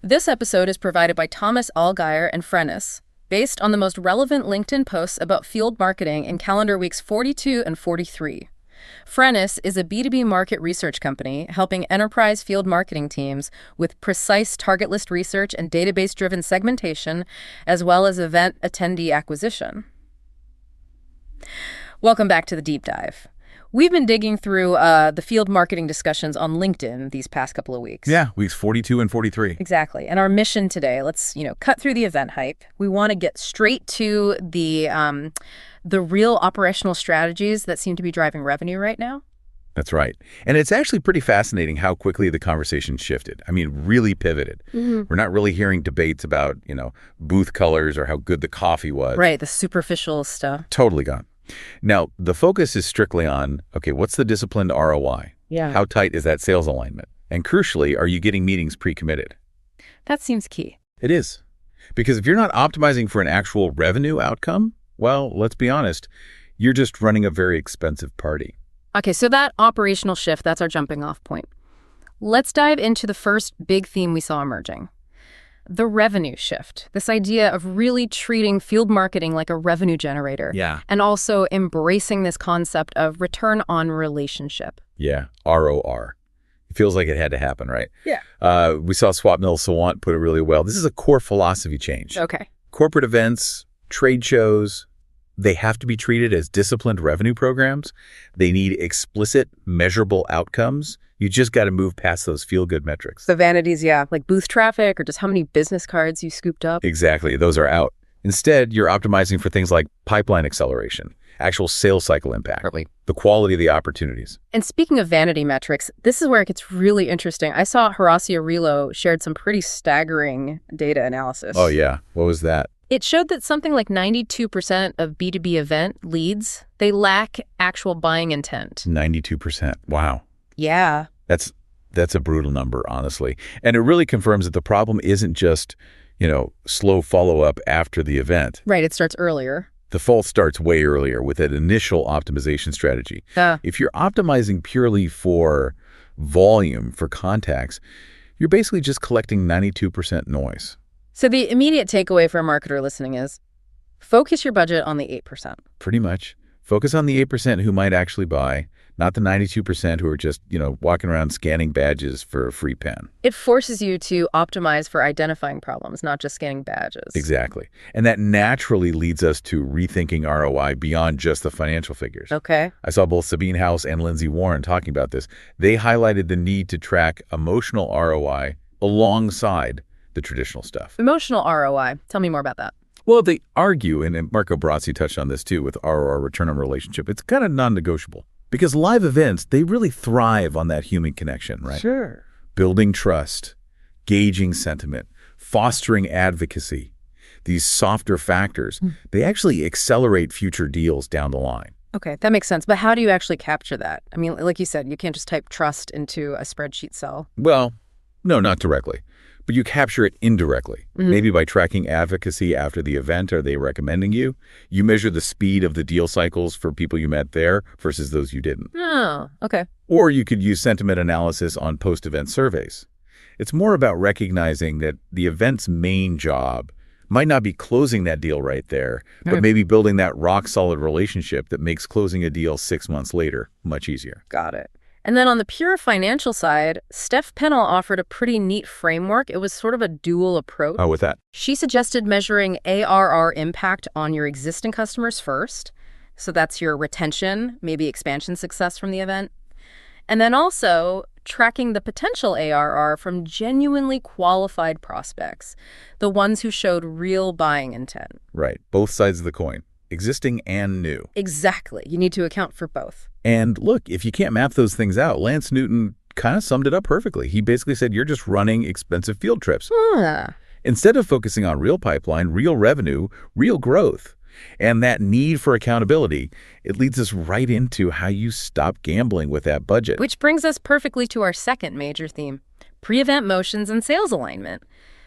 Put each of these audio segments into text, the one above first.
This episode is provided by Thomas Allgaier and Frennis, based on the most relevant LinkedIn posts about field marketing in calendar weeks 42 and 43. Frennis is a B2B market research company helping enterprise field marketing teams with precise target list research and database-driven segmentation, as well as event attendee acquisition. Welcome back to the deep dive. We've been digging through the field marketing discussions on LinkedIn these past couple of weeks. Yeah, weeks 42 and 43. Exactly. And our mission today, let's, cut through the event hype. We want to get straight to the real operational strategies that seem to be driving revenue right now. That's right. And it's actually pretty fascinating how quickly the conversation shifted. I mean, really pivoted. Mm-hmm. We're not really hearing debates about, booth colors or how good the coffee was. Right, the superficial stuff. Totally gone. Now, the focus is strictly on, okay, what's the disciplined ROI? Yeah. How tight is that sales alignment? And crucially, are you getting meetings pre-committed? That seems key. It is. Because if you're not optimizing for an actual revenue outcome, well, let's be honest, you're just running a very expensive party. Okay, so that operational shift, that's our jumping off point. Let's dive into the first big theme we saw emerging. The revenue shift, this idea of really treating field marketing like a revenue generator. Yeah. And also embracing this concept of return on relationship. Yeah, ROR. It feels like it had to happen, right? Yeah. We saw Swapnil Sawant put it really well. This is a core philosophy change. Okay. Corporate events, trade shows, they have to be treated as disciplined revenue programs. They need explicit, measurable outcomes. You just got to move past those feel-good metrics. The vanities, yeah, like booth traffic or just how many business cards you scooped up. Exactly. Those are out. Instead, you're optimizing for things like pipeline acceleration, actual sales cycle impact, Perfectly. the quality of the opportunities. And speaking of vanity metrics, this is where it gets really interesting. I saw Horacio Rilo shared some pretty staggering data analysis. Oh, yeah. What was that? It showed that something like 92% of B2B event leads, they lack actual buying intent. 92%. Wow. Yeah. That's a brutal number, honestly. And it really confirms that the problem isn't just, slow follow-up after the event. Right, it starts earlier. The fault starts way earlier with an initial optimization strategy. If you're optimizing purely for volume, for contacts, you're basically just collecting 92% noise. So the immediate takeaway for a marketer listening is focus your budget on the 8%. Pretty much. Focus on the 8% who might actually buy, not the 92% who are just, walking around scanning badges for a free pen. It forces you to optimize for identifying problems, not just scanning badges. Exactly. And that naturally leads us to rethinking ROI beyond just the financial figures. Okay. I saw both Sabine House and Lindsay Warren talking about this. They highlighted the need to track emotional ROI alongside the traditional stuff. Emotional ROI. Tell me more about that. Well, they argue, and Marco Brazzi touched on this too with ROR, return on relationship, it's kind of non-negotiable. Because live events, they really thrive on that human connection, right? Sure. Building trust, gauging sentiment, fostering advocacy. These softer factors, they actually accelerate future deals down the line. Okay, that makes sense. But how do you actually capture that? I mean, like you said, you can't just type trust into a spreadsheet cell. Well, no, not directly. But you capture it indirectly, maybe by tracking advocacy after the event. Are they recommending you? You measure the speed of the deal cycles for people you met there versus those you didn't. Oh, okay. Or you could use sentiment analysis on post-event surveys. It's more about recognizing that the event's main job might not be closing that deal right there, but maybe building that rock-solid relationship that makes closing a deal 6 months later much easier. Got it. And then on the pure financial side, Steph Pennell offered a pretty neat framework. It was sort of a dual approach. Oh, with that? She suggested measuring ARR impact on your existing customers first. So that's your retention, maybe expansion success from the event. And then also tracking the potential ARR from genuinely qualified prospects, the ones who showed real buying intent. Right. Both sides of the coin, existing and new. Exactly. You need to account for both. And look, if you can't map those things out, Lance Newton kind of summed it up perfectly. He basically said, you're just running expensive field trips. Instead of focusing on real pipeline, real revenue, real growth, and that need for accountability, it leads us right into how you stop gambling with that budget. Which brings us perfectly to our second major theme, pre-event motions and sales alignment.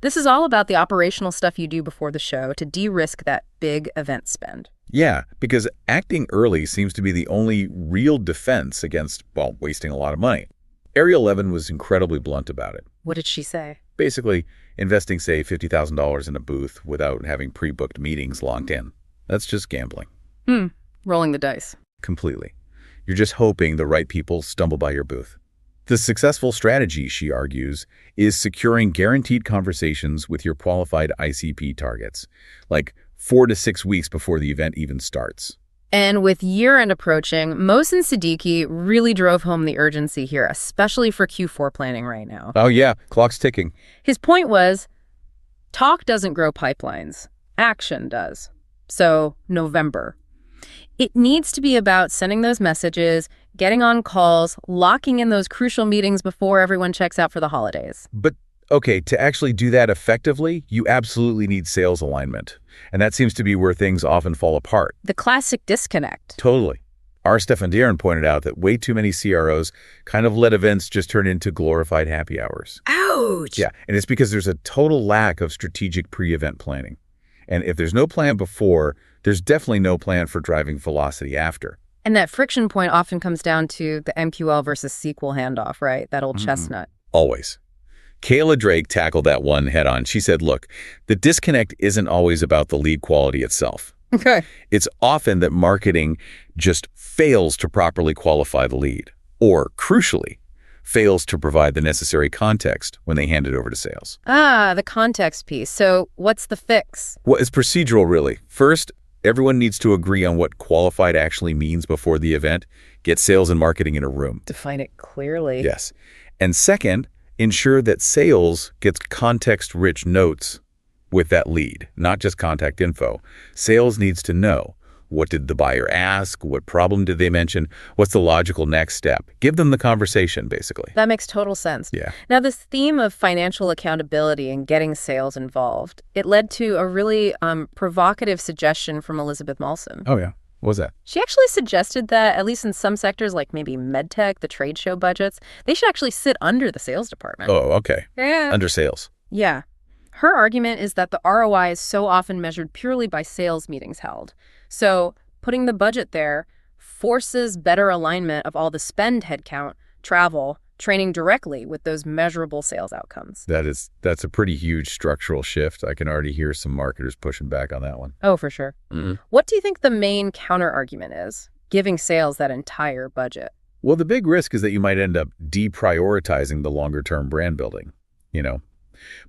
This is all about the operational stuff you do before the show to de-risk that big event spend. Yeah, because acting early seems to be the only real defense against, well, wasting a lot of money. Ariel Levin was incredibly blunt about it. What did she say? Basically, investing, say, $50,000 in a booth without having pre-booked meetings logged in. That's just gambling. Rolling the dice. Completely. You're just hoping the right people stumble by your booth. The successful strategy, she argues, is securing guaranteed conversations with your qualified ICP targets, like 4 to 6 weeks before the event even starts. And with year-end approaching, Mohsen Siddiqui really drove home the urgency here, especially for Q4 planning right now. Oh yeah, clock's ticking. His point was, talk doesn't grow pipelines. Action does. So, November. It needs to be about sending those messages, getting on calls, locking in those crucial meetings before everyone checks out for the holidays. But, okay, to actually do that effectively, you absolutely need sales alignment. And that seems to be where things often fall apart. The classic disconnect. Totally. R. Stefan Dieren pointed out that way too many CROs kind of let events just turn into glorified happy hours. Ouch! Yeah, and it's because there's a total lack of strategic pre-event planning. And if there's no plan before, there's definitely no plan for driving velocity after. And that friction point often comes down to the MQL versus SQL handoff, right? That old chestnut. Always. Kayla Drake tackled that one head on. She said, look, the disconnect isn't always about the lead quality itself. Okay. It's often that marketing just fails to properly qualify the lead, or crucially, fails to provide the necessary context when they hand it over to sales. Ah, the context piece. So what's the fix? Well, it's procedural, really. First, everyone needs to agree on what qualified actually means before the event. Get sales and marketing in a room. Define it clearly. Yes. And second, ensure that sales gets context-rich notes with that lead, not just contact info. Sales needs to know, what did the buyer ask? What problem did they mention? What's the logical next step? Give them the conversation, basically. That makes total sense. Yeah. Now, this theme of financial accountability and getting sales involved, it led to a really provocative suggestion from Elizabeth Malson. Oh, yeah. What was that? She actually suggested that, at least in some sectors, like maybe medtech, the trade show budgets, they should actually sit under the sales department. Oh, okay. Yeah. Under sales. Yeah. Her argument is that the ROI is so often measured purely by sales meetings held. So putting the budget there forces better alignment of all the spend headcount, travel, training directly with those measurable sales outcomes. That's a pretty huge structural shift. I can already hear some marketers pushing back on that one. Oh, for sure. What do you think the main counter argument is, giving sales that entire budget? Well, the big risk is that you might end up deprioritizing the longer-term brand building.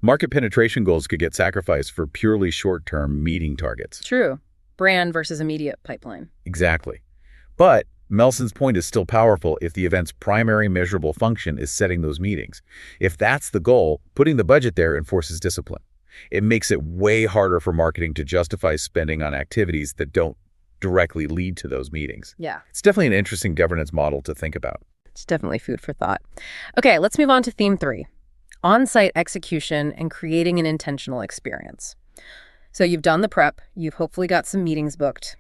Market penetration goals could get sacrificed for purely short-term meeting targets. True. Brand versus immediate pipeline. Exactly. But Melson's point is still powerful if the event's primary measurable function is setting those meetings. If that's the goal, putting the budget there enforces discipline. It makes it way harder for marketing to justify spending on activities that don't directly lead to those meetings. Yeah. It's definitely an interesting governance model to think about. It's definitely food for thought. Okay, let's move on to theme 3. On-site execution and creating an intentional experience. So you've done the prep, you've hopefully got some meetings booked.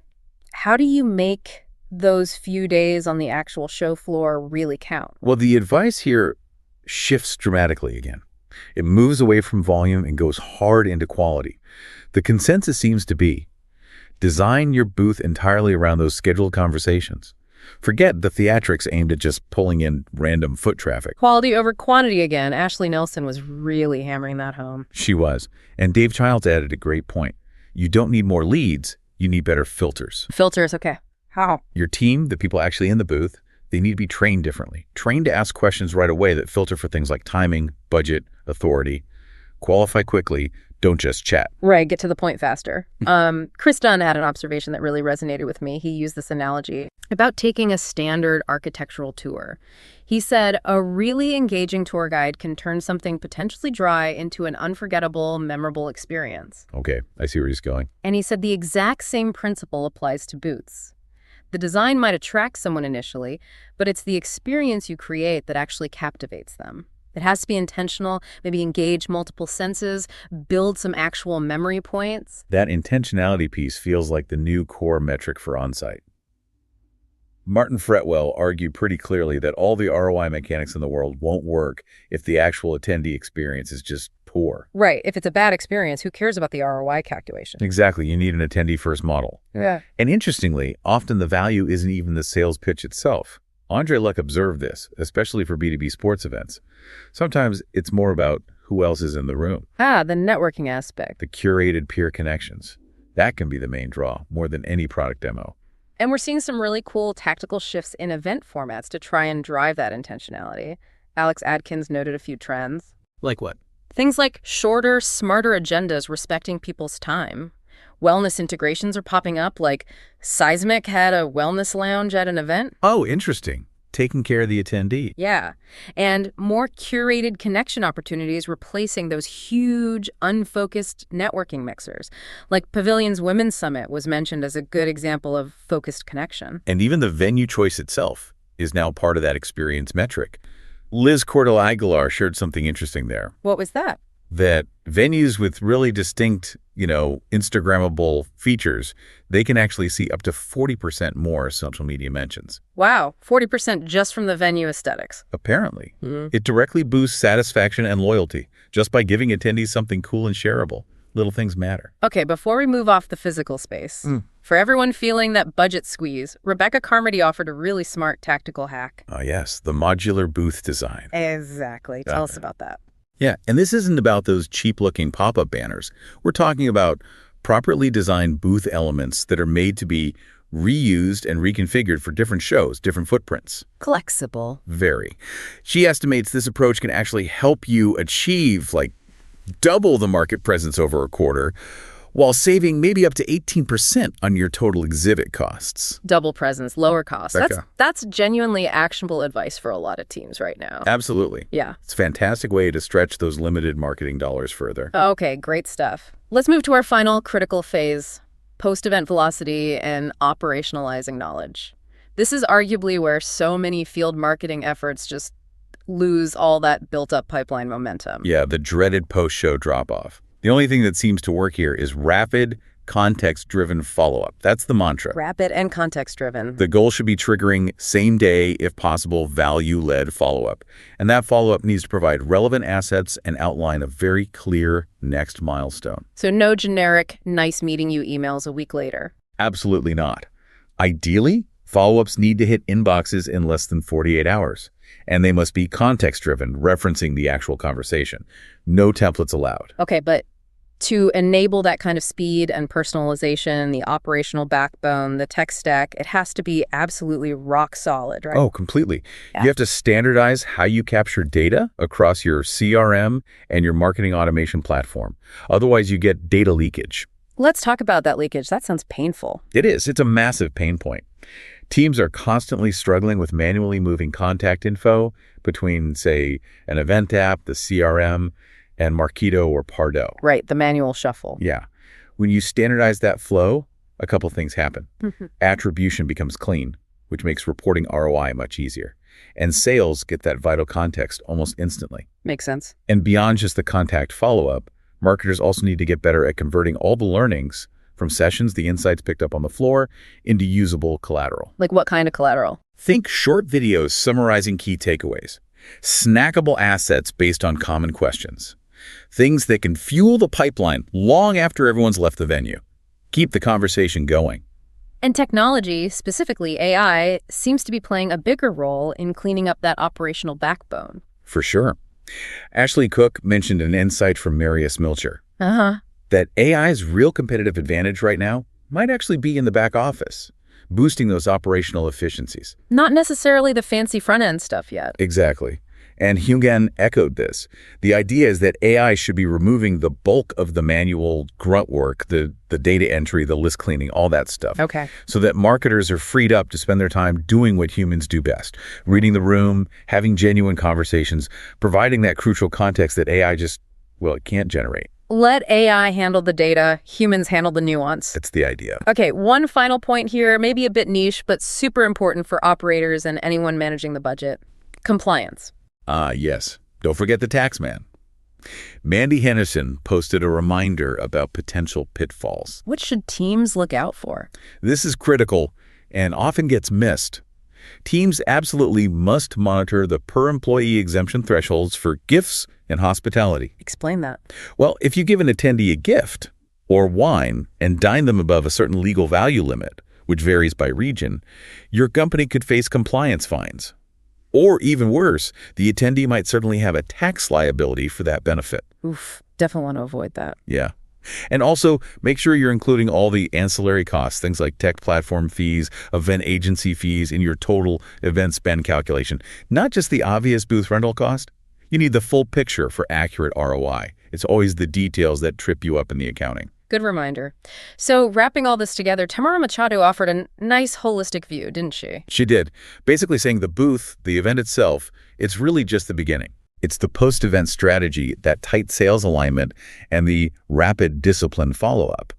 How do you make those few days on the actual show floor really count? Well, the advice here shifts dramatically again. It moves away from volume and goes hard into quality. The consensus seems to be, design your booth entirely around those scheduled conversations. Forget the theatrics aimed at just pulling in random foot traffic. Quality over quantity again. Ashley Nelson was really hammering that home. She was. And Dave Childs added a great point. You don't need more leads, you need better filters. Filters, okay. How? Your team, the people actually in the booth, they need to be trained differently. Trained to ask questions right away that filter for things like timing, budget, authority. Qualify quickly, don't just chat. Right, get to the point faster. Chris Dunn had an observation that really resonated with me. He used this analogy about taking a standard architectural tour. He said, a really engaging tour guide can turn something potentially dry into an unforgettable, memorable experience. Okay, I see where he's going. And he said the exact same principle applies to booths. The design might attract someone initially, but it's the experience you create that actually captivates them. It has to be intentional, maybe engage multiple senses, build some actual memory points. That intentionality piece feels like the new core metric for on-site. Martin Fretwell argued pretty clearly that all the ROI mechanics in the world won't work if the actual attendee experience is just poor. Right. If it's a bad experience, who cares about the ROI calculation? Exactly. You need an attendee-first model. Yeah. And interestingly, often the value isn't even the sales pitch itself. Andre Luck observed this, especially for B2B sports events. Sometimes it's more about who else is in the room. Ah, the networking aspect. The curated peer connections. That can be the main draw, more than any product demo. And we're seeing some really cool tactical shifts in event formats to try and drive that intentionality. Alex Adkins noted a few trends. Like what? Things like shorter, smarter agendas respecting people's time. Wellness integrations are popping up, like Seismic had a wellness lounge at an event. Oh, interesting. Taking care of the attendee. Yeah. And more curated connection opportunities replacing those huge, unfocused networking mixers. Like Pavilion's Women's Summit was mentioned as a good example of focused connection. And even the venue choice itself is now part of that experience metric. Liz Cordell-Aguilar shared something interesting there. What was that? That venues with really distinct, Instagrammable features, they can actually see up to 40% more social media mentions. Wow, 40% just from the venue aesthetics. Apparently. It directly boosts satisfaction and loyalty just by giving attendees something cool and shareable. Little things matter. Okay, before we move off the physical space, for everyone feeling that budget squeeze, Rebecca Carmody offered a really smart tactical hack. Oh, yes, the modular booth design. Exactly. Tell us about that. Yeah, and this isn't about those cheap-looking pop-up banners. We're talking about properly designed booth elements that are made to be reused and reconfigured for different shows, different footprints. Flexible. Very. She estimates this approach can actually help you achieve, double the market presence over a quarter, while saving maybe up to 18% on your total exhibit costs. Double presence, lower costs. Becca. That's genuinely actionable advice for a lot of teams right now. Absolutely. Yeah. It's a fantastic way to stretch those limited marketing dollars further. Okay, great stuff. Let's move to our final critical phase, post-event velocity and operationalizing knowledge. This is arguably where so many field marketing efforts just lose all that built-up pipeline momentum. Yeah, the dreaded post-show drop-off. The only thing that seems to work here is rapid, context-driven follow-up. That's the mantra. Rapid and context-driven. The goal should be triggering same-day, if possible, value-led follow-up. And that follow-up needs to provide relevant assets and outline a very clear next milestone. So no generic, nice meeting you emails a week later. Absolutely not. Ideally, follow-ups need to hit inboxes in less than 48 hours. And they must be context-driven, referencing the actual conversation. No templates allowed. Okay, but to enable that kind of speed and personalization, the operational backbone, the tech stack, it has to be absolutely rock solid, right? Oh, completely. Yeah. You have to standardize how you capture data across your CRM and your marketing automation platform. Otherwise, you get data leakage. Let's talk about that leakage. That sounds painful. It is. It's a massive pain point. Teams are constantly struggling with manually moving contact info between, say, an event app, the CRM, and Marketo or Pardot. Right, the manual shuffle. Yeah. When you standardize that flow, a couple things happen. Attribution becomes clean, which makes reporting ROI much easier. And sales get that vital context almost instantly. Makes sense. And beyond just the contact follow-up, marketers also need to get better at converting all the learnings from sessions, the insights picked up on the floor, into usable collateral. Like what kind of collateral? Think short videos summarizing key takeaways. Snackable assets based on common questions. Things that can fuel the pipeline long after everyone's left the venue. Keep the conversation going. And technology, specifically AI, seems to be playing a bigger role in cleaning up that operational backbone. For sure. Ashley Cook mentioned an insight from Marius Milcher. That AI's real competitive advantage right now might actually be in the back office, boosting those operational efficiencies. Not necessarily the fancy front-end stuff yet. Exactly. And Hugen echoed this. The idea is that AI should be removing the bulk of the manual grunt work, the data entry, the list cleaning, all that stuff. Okay. So that marketers are freed up to spend their time doing what humans do best, reading the room, having genuine conversations, providing that crucial context that AI just, it can't generate. Let AI handle the data, humans handle the nuance. That's the idea. Okay, one final point here, maybe a bit niche, but super important for operators and anyone managing the budget. Compliance. Yes. Don't forget the tax man. Mandy Henderson posted a reminder about potential pitfalls. What should teams look out for? This is critical and often gets missed. Teams absolutely must monitor the per-employee exemption thresholds for gifts and hospitality. Explain that. Well, if you give an attendee a gift or wine and dine them above a certain legal value limit, which varies by region, your company could face compliance fines. Or even worse, the attendee might certainly have a tax liability for that benefit. Oof, definitely want to avoid that. Yeah. And also, make sure you're including all the ancillary costs, things like tech platform fees, event agency fees in your total event spend calculation. Not just the obvious booth rental cost. You need the full picture for accurate ROI. It's always the details that trip you up in the accounting. Good reminder. So wrapping all this together, Tamara Machado offered a nice holistic view, didn't she? She did, basically saying the booth, the event itself, it's really just the beginning. It's the post-event strategy, that tight sales alignment, and the rapid discipline follow-up.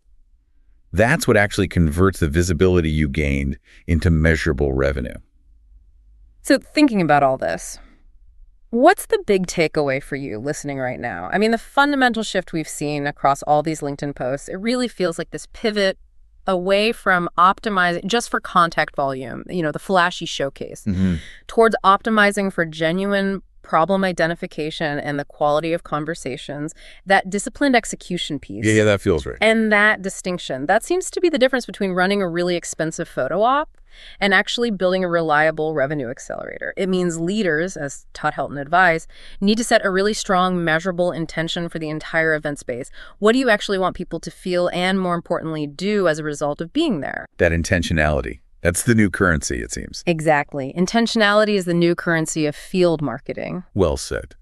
That's what actually converts the visibility you gained into measurable revenue. So thinking about all this, what's the big takeaway for you listening right now? I mean, the fundamental shift we've seen across all these LinkedIn posts, it really feels like this pivot away from optimizing just for contact volume, the flashy showcase, towards optimizing for genuine problem identification and the quality of conversations, that disciplined execution piece. Yeah, that feels right. And that distinction, that seems to be the difference between running a really expensive photo op and actually building a reliable revenue accelerator. It means leaders, as Todd Helton advised, need to set a really strong, measurable intention for the entire event space. What do you actually want people to feel and, more importantly, do as a result of being there? That intentionality. That's the new currency, it seems. Exactly. Intentionality is the new currency of field marketing. Well said.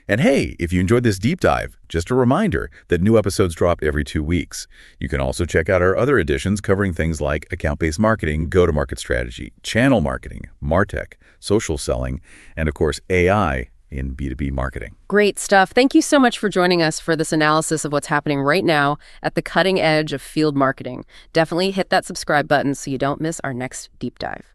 And hey, if you enjoyed this deep dive, just a reminder that new episodes drop every 2 weeks. You can also check out our other editions covering things like account-based marketing, go-to-market strategy, channel marketing, MarTech, social selling, and of course, AI in B2B marketing. Great stuff. Thank you so much for joining us for this analysis of what's happening right now at the cutting edge of field marketing. Definitely hit that subscribe button so you don't miss our next deep dive.